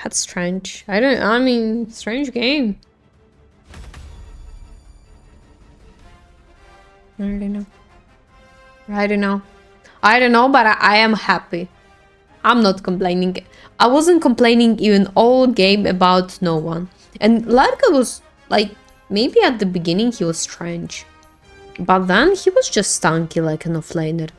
That's strange. I mean, strange game. I don't know. I don't know. I don't know, but I am happy. I'm not complaining. I wasn't complaining even all game about no one. And Larka was like, maybe at the beginning he was strange. But then he was just stanky like an offlaner.